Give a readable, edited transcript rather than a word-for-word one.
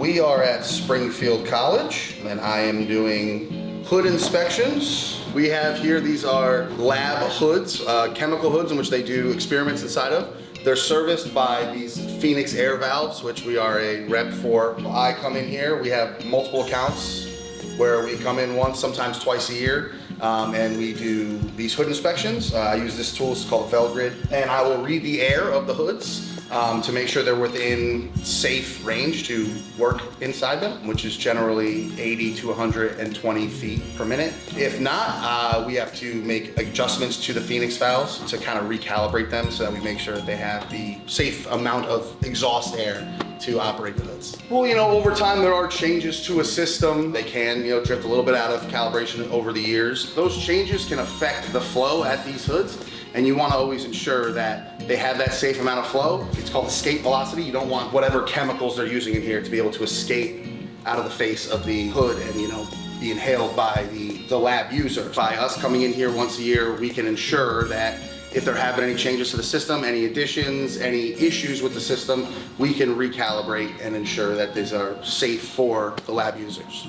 we are at Springfield College, and I am doing hood inspections. We have here, these are lab hoods, chemical hoods in which they do experiments inside of. They're serviced by these Phoenix air valves, which we are a rep for. I come in here, we have multiple accounts where we come in once, sometimes twice a year, and we do these hood inspections. I use this tool, it's called Vere, and I will read the air of the hoods to make sure they're within safe range to work inside them, which is generally 80 to 120 feet per minute. If not, we have to make adjustments to the Phoenix valves to kind of recalibrate them so that we make sure that they have the safe amount of exhaust air to operate the hoods. Well, over time there are changes to a system. They can, drift a little bit out of calibration over the years. Those changes can affect the flow at these hoods, and you want to always ensure that they have that safe amount of flow. It's called escape velocity. You don't want whatever chemicals they're using in here to be able to escape out of the face of the hood and, be inhaled by the lab user. By us coming in here once a year, we can ensure that if there have been any changes to the system, any additions, any issues with the system, we can recalibrate and ensure that these are safe for the lab users.